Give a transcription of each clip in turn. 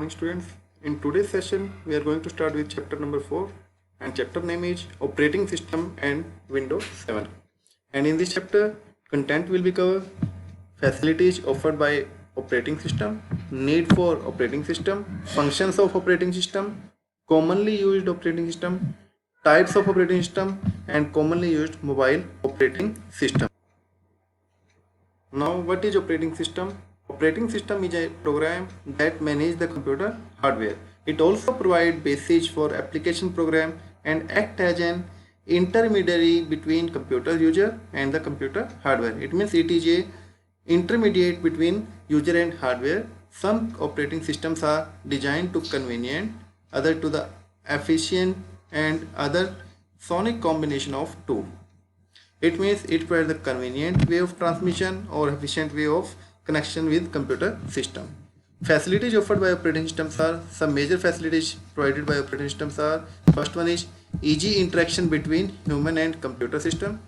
morning students. In today's session we are going to start with chapter number 4 and chapter name is Operating System and Windows 7. And in this chapter content will be covered facilities offered by operating system, need for operating system, functions of operating system, commonly used operating system, types of operating system and commonly used mobile operating system. Now, what is operating system? Operating system is a program that manages the computer hardware. It also provides basis for application program and act as an intermediary between computer user and the computer hardware. It means it is a intermediate between user and hardware. Some operating systems are designed to convenient, other to the efficient and other sonic combination of two. It means it provides a convenient way of transmission or efficient way of connection with computer system. Facilities offered by operating systems are some major facilities provided by operating systems are first one is easy interaction between human and computer system,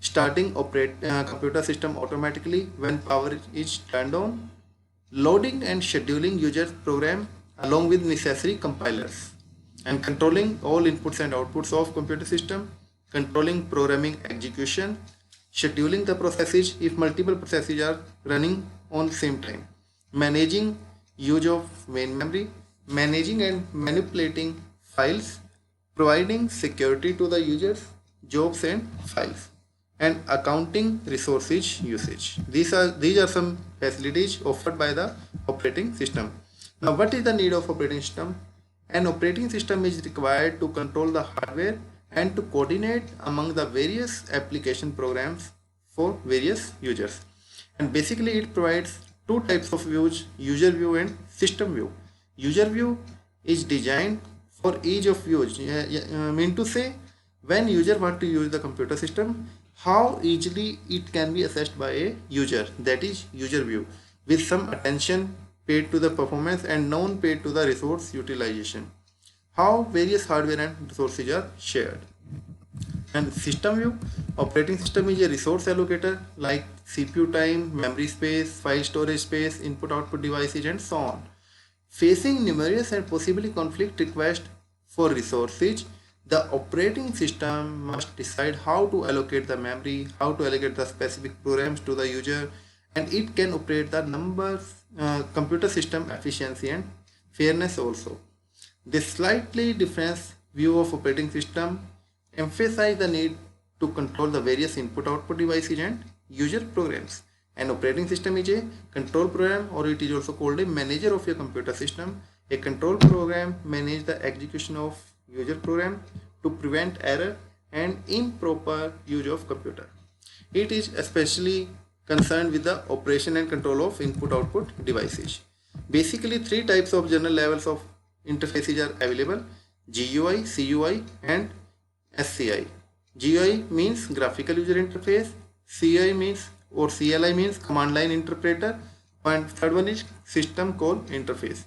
starting computer system automatically when power is turned on, loading and scheduling user program along with necessary compilers, and controlling all inputs and outputs of computer system, controlling programming execution, scheduling the processes if multiple processes are running on the same time, managing use of main memory, managing and manipulating files, providing security to the users, jobs and files, and accounting resources usage. These are some facilities offered by the operating system. Now, what is the need of operating system? An operating system is required to control the hardware and to coordinate among the various application programs for various users. And basically it provides two types of views, user view and system view. User view is designed for ease of use. Mean to say, when user want to use the computer system, how easily it can be accessed by a user, that is user view, with some attention paid to the performance and none paid to the resource utilization. How various hardware and resources are shared. And system view, operating system is a resource allocator like CPU time, memory space, file storage space, input output devices and so on. Facing numerous and possibly conflict requests for resources, the operating system must decide how to allocate the memory, how to allocate the specific programs to the user, and it can operate the computer system efficiency and fairness also. This slightly different view of operating system emphasize the need to control the various input-output devices and user programs. An operating system is a control program, or it is also called a manager of your computer system. A control program manages the execution of user program to prevent error and improper use of computer. It is especially concerned with the operation and control of input-output devices. Basically, three types of general levels of interfaces are available: GUI, CUI and SCI. GUI means graphical user interface, CUI means or CLI means command line interpreter, and third one is system call interface.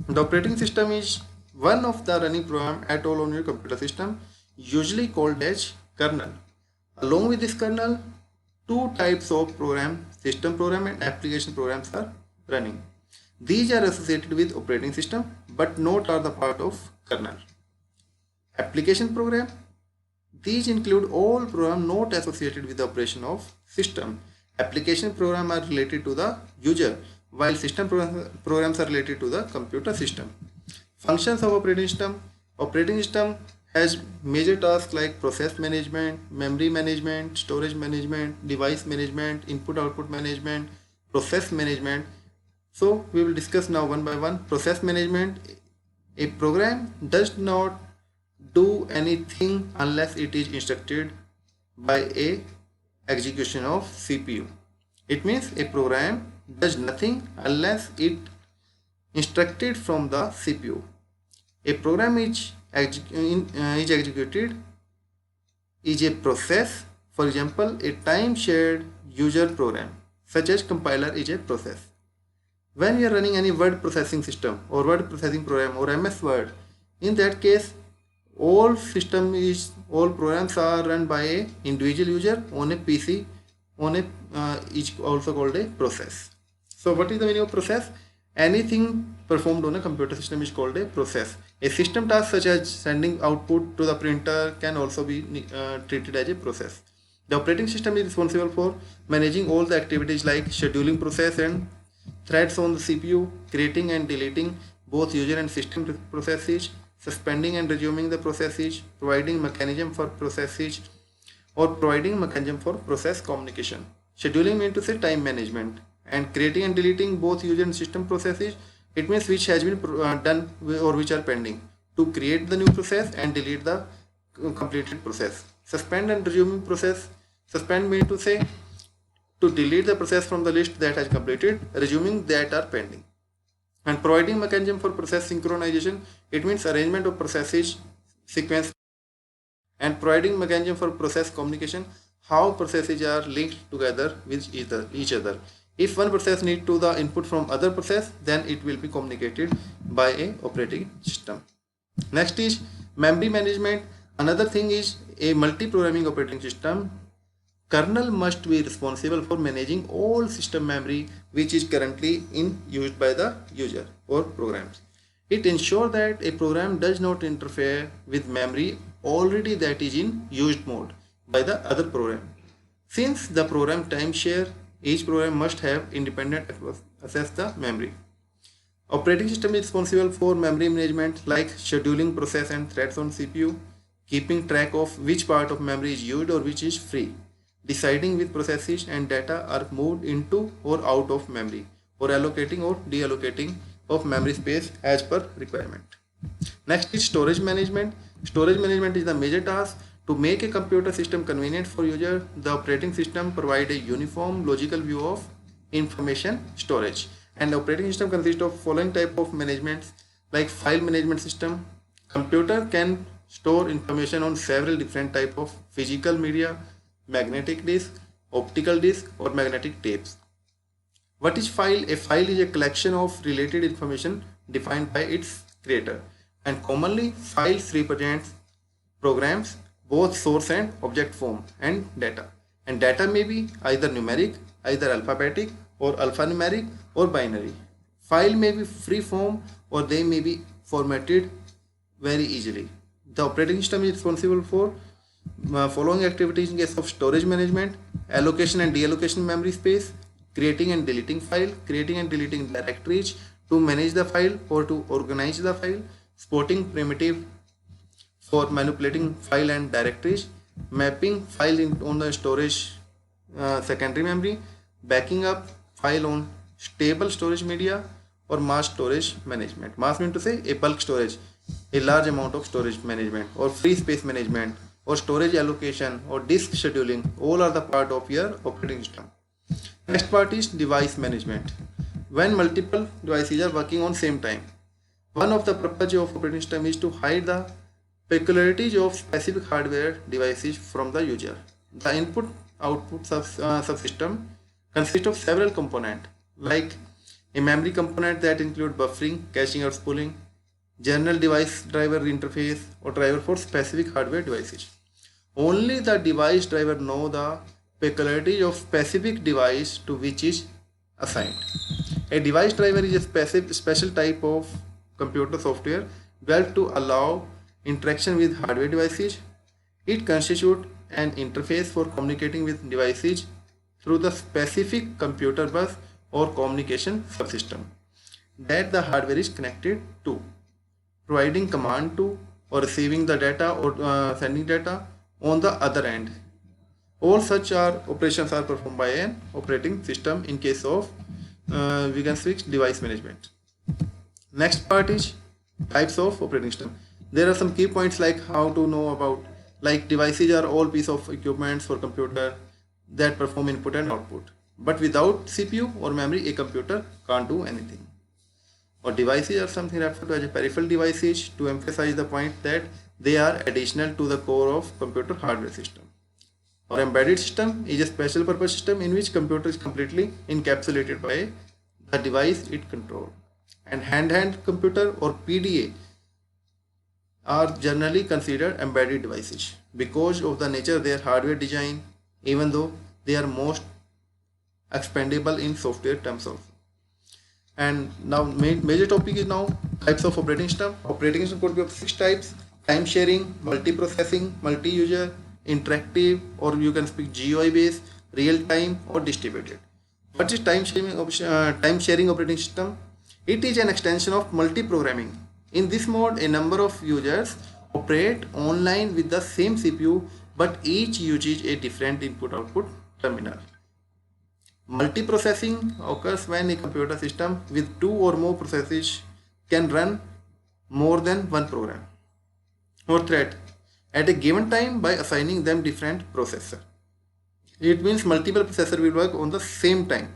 The operating system is one of the running program at all on your computer system, usually called as kernel. Along with this kernel, two types of program, system program and application programs are running. These are associated with operating system but not are the part of kernel. Application program, these include all programs not associated with the operation of system. Application programs are related to the user, while system programs are related to the computer system. Functions of operating system. Operating system has major tasks like process management, memory management, storage management, device management, input-output management, process management. So we will discuss now one by one. Process management. A program does not do anything unless it is instructed by a execution of CPU. It means a program does nothing unless it instructed from the CPU. A program is executed is a process. For example, a time shared user program such as compiler is a process. When you are running any word processing system or word processing program or MS Word, in that case all programs are run by a individual user on a PC on a is also called a process. So what is the meaning of process? Anything performed on a computer system is called a process. A system task such as sending output to the printer can also be treated as a process. The operating system is responsible for managing all the activities like scheduling process and threads on the CPU, creating and deleting both user and system processes, suspending and resuming the processes, providing mechanism for processes, or providing mechanism for process communication. Scheduling means to say time management, and creating and deleting both user and system processes. It means which has been done or which are pending. To create the new process and delete the completed process. Suspend and resuming process. Suspend means to say to delete the process from the list that has completed, resuming that are pending. And providing mechanism for process synchronization. It means arrangement of processes sequence, and providing mechanism for process communication, how processes are linked together with each other. If one process needs to the input from other process, then it will be communicated by a operating system. Next is memory management. Another thing is a multi-programming operating system. Kernel must be responsible for managing all system memory which is currently in used by the user or programs. It ensures that a program does not interfere with memory already that is in used mode by the other program. Since the program timeshare, each program must have independent access the memory. Operating system is responsible for memory management like scheduling process and threads on CPU, keeping track of which part of memory is used or which is free, deciding which processes and data are moved into or out of memory, or allocating or deallocating of memory space as per requirement. Next is storage management. Storage management is the major task. To make a computer system convenient for user, the operating system provides a uniform logical view of information storage. And the operating system consists of following type of management like file management system. Computer can store information on several different type of physical media, magnetic disk, optical disk, or magnetic tapes. What is file? A file is a collection of related information defined by its creator, and commonly files represent programs, both source and object form, and data. And data may be either numeric, either alphabetic, or alphanumeric, or binary. File may be free form, or they may be formatted very easily. The operating system is responsible for following activities in case of storage management: allocation and deallocation memory space, creating and deleting file, creating and deleting directories to manage the file or to organize the file, supporting primitive for manipulating file and directories, mapping file on the storage secondary memory, backing up file on stable storage media, or mass storage management. Mass means to say a bulk storage, a large amount of storage management, or free space management, or storage allocation, or disk scheduling. All are the part of your operating system. Next part is device management. When multiple devices are working on same time, one of the purpose of operating system is to hide the peculiarities of specific hardware devices from the user. The input-output subsystem consists of several components like a memory component that include buffering, caching or spooling, general device driver interface or driver for specific hardware devices. Only the device driver know the peculiarities of specific device to which is assigned. A device driver is a special type of computer software developed to allow interaction with hardware devices. It constitutes an interface for communicating with devices through the specific computer bus or communication subsystem that the hardware is connected to, providing command to or receiving the data or sending data on the other end. All such operations are performed by an operating system in case of we can switch device management. Next part is types of operating system. There are some key points like how to know about, like devices are all piece of equipment for computer that perform input and output. But without CPU or memory, a computer can't do anything. Or devices are something referred to as a peripheral devices to emphasize the point that they are additional to the core of computer hardware system. Or embedded system is a special purpose system in which computer is completely encapsulated by the device it controls. And handheld computer or PDA are generally considered embedded devices because of the nature of their hardware design, even though they are most expandable in software terms also. And now major topic is now types of operating system. Operating system could be of 6 types: time sharing, multi-processing, multi-user, interactive, or you can speak GUI based, real time, or distributed. What is time sharing operating system? It is an extension of multi-programming. In this mode, a number of users operate online with the same CPU, but each uses a different input-output terminal. Multiprocessing occurs when a computer system with 2 or more processes can run more than one program or thread at a given time by assigning them different processor. It means multiple processors will work on the same time.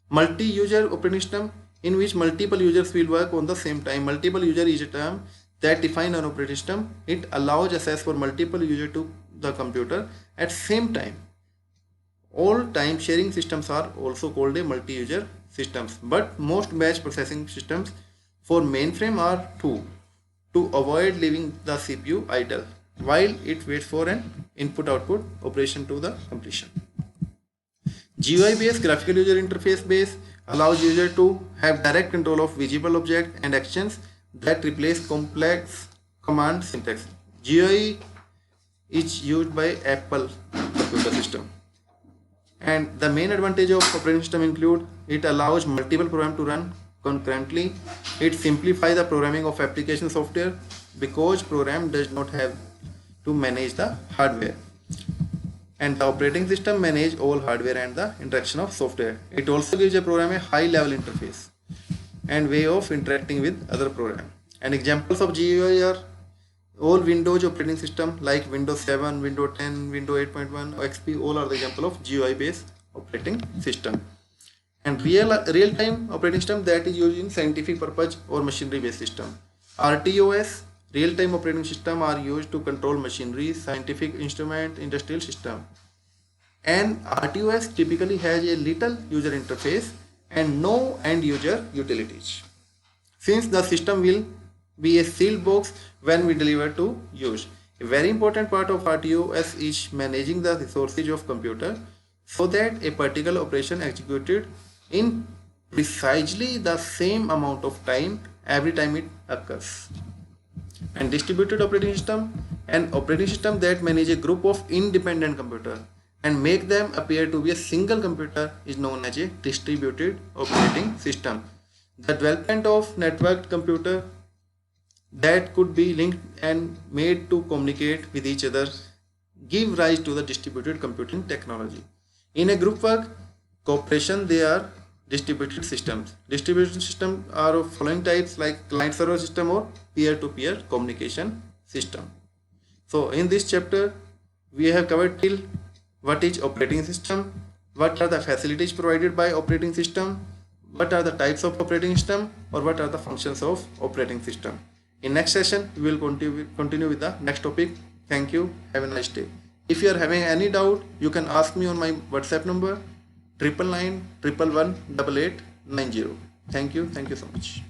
Multi-user operating system, in which multiple users will work on the same time. Multiple user is a term that defines an operating system. It allows access for multiple users to the computer at same time. All time sharing systems are also called a multi-user systems, but most batch processing systems for mainframe are 2 to avoid leaving the CPU idle while it waits for an input-output operation to the completion. GUI based, graphical user interface based, allows user to have direct control of visible objects and actions that replace complex command syntax. GUI is used by Apple computer system. And the main advantage of operating system include it allows multiple programs to run concurrently. It simplifies the programming of application software because program does not have to manage the hardware. And the operating system manages all hardware and the interaction of software. It also gives a program a high level interface and way of interacting with other programs. And examples of GUI are all Windows operating system like Windows 7, Windows 10, Windows 8.1, XP, all are the example of GUI based operating system. And real-time operating system that is used in scientific purpose or machinery based system. RTOS, real-time operating system, are used to control machinery, scientific instrument, industrial system. And RTOS typically has a little user interface and no end user utilities, since the system will be a sealed box when we deliver to use. A very important part of RTOS is managing the resources of computer so that a particular operation executed in precisely the same amount of time every time it occurs. And distributed operating system, an operating system that manages a group of independent computers and make them appear to be a single computer, is known as a distributed operating system. The development of networked computer that could be linked and made to communicate with each other give rise to the distributed computing technology. In a group work cooperation, they are distributed systems. Distributed systems are of following types like client server system or peer-to-peer communication system. So in this chapter we have covered till what is operating system, what are the facilities provided by operating system, what are the types of operating system, or what are the functions of operating system. In next session we will continue with the next topic. Thank you. Have a nice day. If you are having any doubt, you can ask me on my WhatsApp number 999 111 8890. Thank you so much.